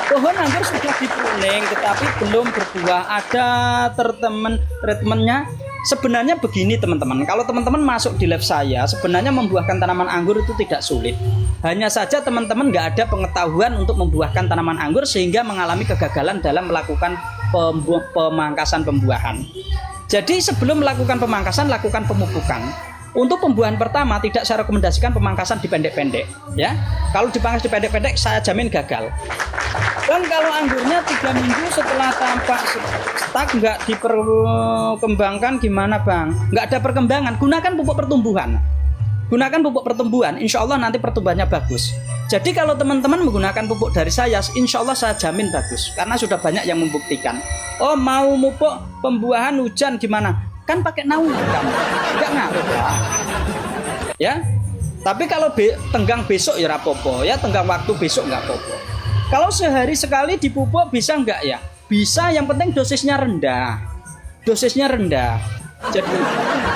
Pohon anggur sudah dipruning tetapi belum berbuah. Ada treatmentnya. Sebenarnya begini teman-teman, kalau teman-teman masuk di lab saya, sebenarnya membuahkan tanaman anggur itu tidak sulit. Hanya saja teman-teman nggak ada pengetahuan untuk membuahkan tanaman anggur sehingga mengalami kegagalan dalam melakukan pemangkasan pembuahan. Jadi sebelum melakukan pemangkasan, lakukan pemupukan. Untuk pembuahan pertama tidak saya rekomendasikan pemangkasan dipendek-pendek, ya. Kalau dipangkas dipendek-pendek, saya jamin gagal. Dan kalau anggurnya 3 minggu setelah tampak stuck, nggak diperkembangkan gimana bang? Nggak ada perkembangan, gunakan pupuk pertumbuhan. Gunakan pupuk pertumbuhan, insya Allah nanti pertumbuhannya bagus. Jadi kalau teman-teman menggunakan pupuk dari saya, insya Allah saya jamin bagus. Karena sudah banyak yang membuktikan. Oh mau pupuk pembuahan hujan gimana? Kan pakai naungan kamu, nggak ngaruh. Ya, tapi kalau tenggang besok ya rapopo, ya tenggang waktu besok nggak popo. Kalau sehari sekali dipupuk bisa nggak ya? Bisa, yang penting dosisnya rendah. Dosisnya rendah. Jadi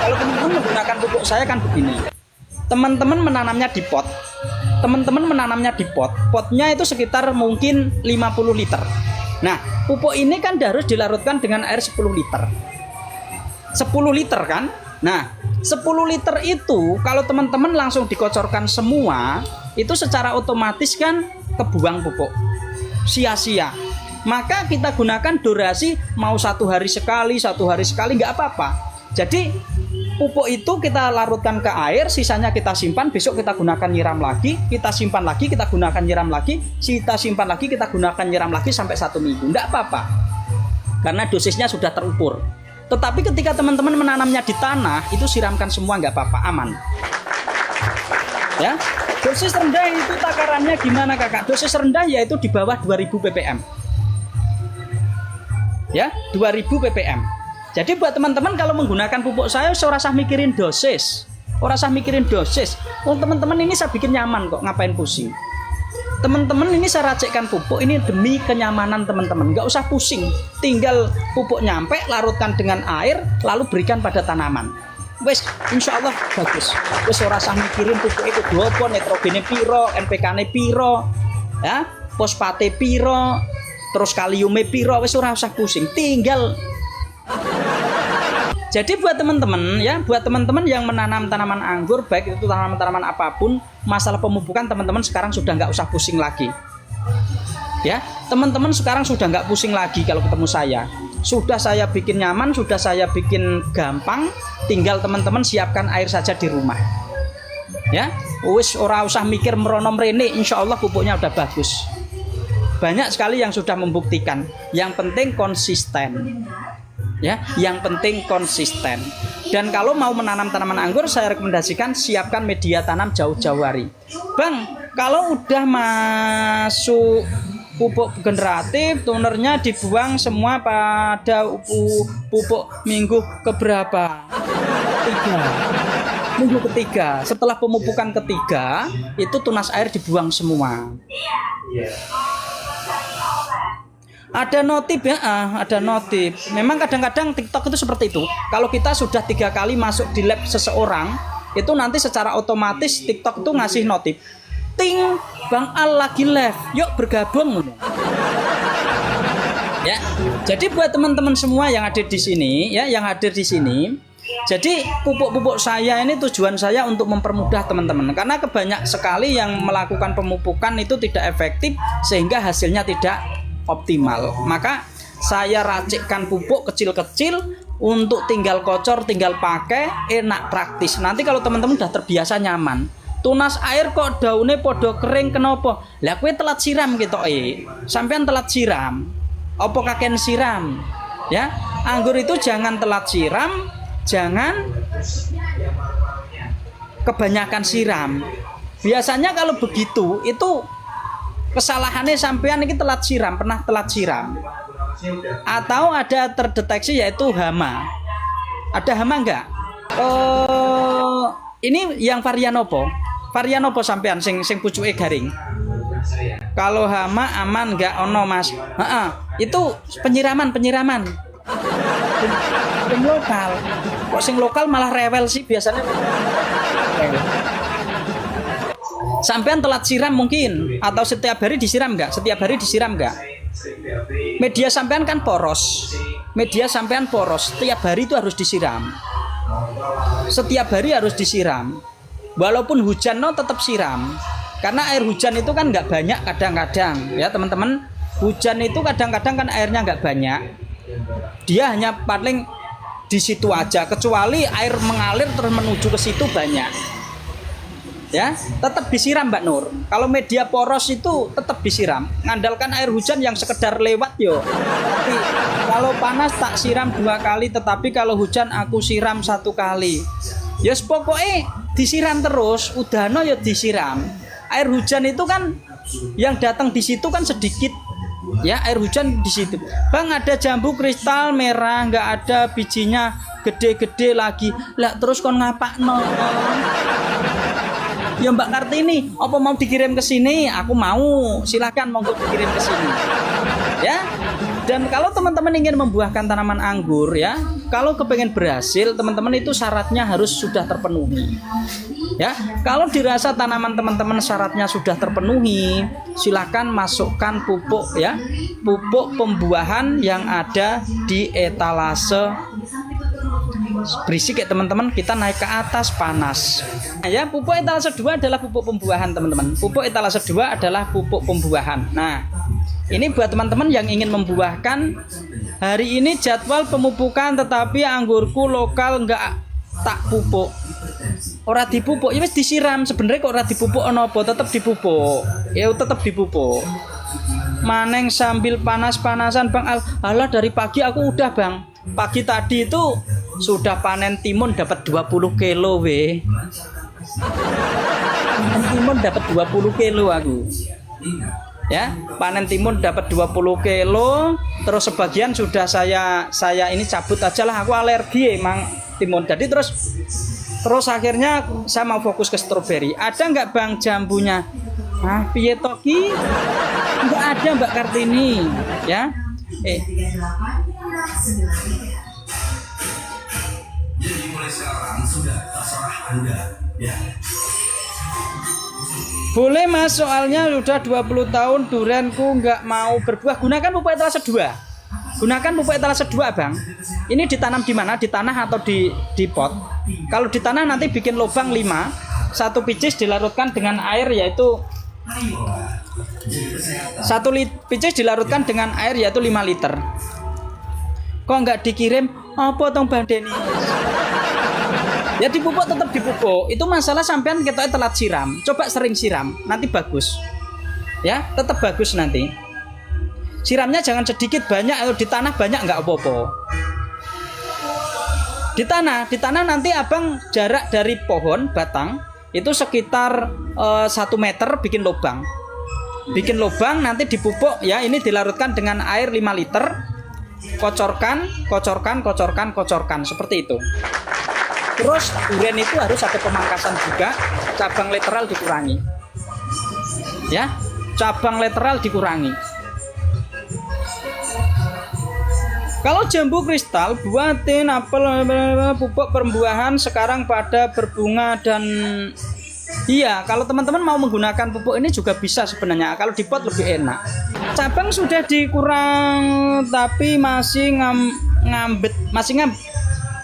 kalau teman-teman menggunakan pupuk saya kan begini. Teman-teman menanamnya di pot. Teman-teman menanamnya di pot. Potnya itu sekitar mungkin 50 liter. Nah, pupuk ini kan harus dilarutkan dengan air 10 liter. 10 liter kan? Nah, 10 liter itu kalau teman-teman langsung dikocorkan semua, itu secara otomatis kan kebuang pupuk, sia-sia. Maka kita gunakan durasi mau 1 hari sekali nggak apa-apa. Jadi pupuk itu kita larutkan ke air, sisanya kita simpan, besok kita gunakan nyiram lagi, kita simpan lagi, kita gunakan nyiram lagi, kita simpan lagi, kita gunakan nyiram lagi sampai 1 minggu, nggak apa-apa. Karena dosisnya sudah terukur. Tetapi ketika teman-teman menanamnya di tanah, itu siramkan semua nggak apa-apa, aman. Ya. Dosis rendah itu takarannya gimana kakak? Dosis rendah yaitu di bawah 2000 ppm. Ya, 2000 ppm. Jadi buat teman-teman kalau menggunakan pupuk saya, ora usah mikirin dosis. Ora usah mikirin dosis. Oh, teman-teman ini saya bikin nyaman kok, ngapain pusing? Teman-teman ini saya racikkan pupuk ini demi kenyamanan teman-teman. Nggak usah pusing. Tinggal pupuk nyampe, larutkan dengan air, lalu berikan pada tanaman. Wes, insya Allah bagus. Wes ora usah mikirin pupuk itu berapa, nitrogene piro, NPK-ne piro, ya, fosfate piro, terus kaliumnya piro, wes ora usah pusing. Tinggal. Jadi buat teman-teman ya, buat teman-teman yang menanam tanaman anggur, baik itu tanaman-tanaman apapun, masalah pemupukan teman-teman sekarang sudah nggak usah pusing lagi. Ya, teman-teman sekarang sudah nggak pusing lagi kalau ketemu saya. Sudah saya bikin nyaman, sudah saya bikin gampang, tinggal teman-teman siapkan air saja di rumah. Ya, wis ora usah mikir merono mrene, insya Allah pupuknya udah bagus. Banyak sekali yang sudah membuktikan. Yang penting konsisten. Ya, yang penting konsisten. Dan kalau mau menanam tanaman anggur, saya rekomendasikan siapkan media tanam jauh-jauh hari. Bang, kalau udah masuk pupuk generatif, tunernya dibuang semua pada pupuk minggu keberapa? Minggu ketiga. Setelah pemupukan ketiga, itu tunas air dibuang semua. Ada notif ya, ada notif. Memang kadang-kadang TikTok itu seperti itu. Kalau kita sudah 3 kali masuk di lab seseorang, itu nanti secara otomatis TikTok itu ngasih notif. Ting, Bang Al lagi live, yuk bergabung. Ya, jadi buat teman-teman semua yang ada di sini, ya, yang hadir di sini, jadi pupuk-pupuk saya ini tujuan saya untuk mempermudah teman-teman, karena kebanyak sekali yang melakukan pemupukan itu tidak efektif sehingga hasilnya tidak optimal. Maka saya racikkan pupuk kecil-kecil untuk tinggal kocor, tinggal pakai, enak, praktis. Nanti kalau teman-teman udah terbiasa nyaman. Tunas air kok daunnya podo kering kenapa? Lah kowe telat siram gitu sampean telat siram. Apa kaken siram? Ya, anggur itu jangan telat siram, jangan kebanyakan siram. Biasanya kalau begitu itu kesalahannya sampean ini telat siram, pernah telat siram. Atau ada terdeteksi yaitu hama. Ada hama enggak? Ini yang varian opo? Varian opo sampean sing pucuke garing? Kalau hama aman enggak ono Mas? Itu penyiraman. Sing lokal. Kok sing lokal malah rewel sih biasanya. Sampean telat siram mungkin, atau setiap hari disiram nggak? Setiap hari disiram nggak? Media sampean kan poros. Media sampean poros, setiap hari itu harus disiram. Setiap hari harus disiram. Walaupun hujan tetap siram. Karena air hujan itu kan nggak banyak kadang-kadang, ya teman-teman. Hujan itu kadang-kadang kan airnya nggak banyak. Dia hanya paling di situ aja, kecuali air mengalir terus menuju ke situ banyak. Ya, tetap disiram Mbak Nur. Kalau media poros itu tetap disiram. Ngandalkan air hujan yang sekedar lewat yo. Tapi kalau panas tak siram 2 kali, tetapi kalau hujan aku siram 1 kali. Ya pokoknya disiram terus, udahno ya disiram. Air hujan itu kan yang datang di situ kan sedikit. Ya, air hujan di situ. Bang, ada jambu kristal merah, nggak ada bijinya gede-gede lagi. Lah terus kon ngapakno? Ya Mbak Kartini, apa mau dikirim ke sini? Aku mau. Silakan monggo dikirim ke sini. Ya. Dan kalau teman-teman ingin membuahkan tanaman anggur ya, kalau kepengen berhasil, teman-teman itu syaratnya harus sudah terpenuhi. Ya, kalau dirasa tanaman teman-teman syaratnya sudah terpenuhi, silakan masukkan pupuk ya, pupuk pembuahan yang ada di etalase. Berisik ya teman-teman, kita naik ke atas panas. Nah, ya, pupuk etalase 2 adalah pupuk pembuahan teman-teman. Pupuk etalase 2 adalah pupuk pembuahan. Nah, ini buat teman-teman yang ingin membuahkan. Hari ini jadwal pemupukan, tetapi anggurku lokal nggak tak pupuk. Ora dipupuk, ya wis disiram. Sebenarnya kok ora dipupuk ono apa? Tetap dipupuk. Ya tetap dipupuk. Maneng sambil panas-panasan Bang. Alah dari pagi aku udah Bang. Pagi tadi itu sudah panen timun dapat 20 kilo weh. Panen timun dapat 20 kilo aku. Ya, panen timun dapat 20 kilo. Terus sebagian sudah saya ini cabut aja lah, aku alergi emang timun. Jadi terus akhirnya saya mau fokus ke stroberi. Ada nggak Bang jambunya? Ah, piye toki? Nggak ada Mbak Kartini, ya. Jadi mulai sekarang sudah terserah Anda, ya. Boleh Mas, soalnya sudah 20 tahun durianku nggak mau berbuah. Gunakan pupuk etalase 2. Gunakan pupuk etalase 2 Bang. Ini ditanam di mana? Di tanah atau di pot? Kalau di tanah nanti bikin lubang 5. 1 picis dilarutkan dengan air yaitu 1 picis dilarutkan dengan air yaitu 5 liter. Kok nggak dikirim? Apa tong Bang Deni? Ya dipupuk, tetap dipupuk. Itu masalah sampean kita telat siram. Coba sering siram, nanti bagus. Ya, tetap bagus nanti. Siramnya jangan sedikit banyak, atau di tanah banyak nggak apa-apa. Di tanah nanti abang jarak dari pohon batang itu sekitar 1 meter bikin lubang. Bikin lubang nanti dipupuk ya. Ini dilarutkan dengan air 5 liter. Kocorkan seperti itu. Terus durian itu harus ada pemangkasan juga, cabang lateral dikurangi. Ya, cabang lateral dikurangi. Kalau jambu kristal, buatin apel, pupuk perbuahan sekarang pada berbunga dan iya, kalau teman-teman mau menggunakan pupuk ini juga bisa sebenarnya. Kalau di pot lebih enak. Cabang sudah dikurang tapi masih ngambet.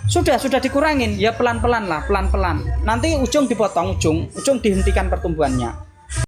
Sudah dikurangin. Ya pelan-pelan lah, pelan-pelan. Nanti ujung dipotong, ujung dihentikan pertumbuhannya.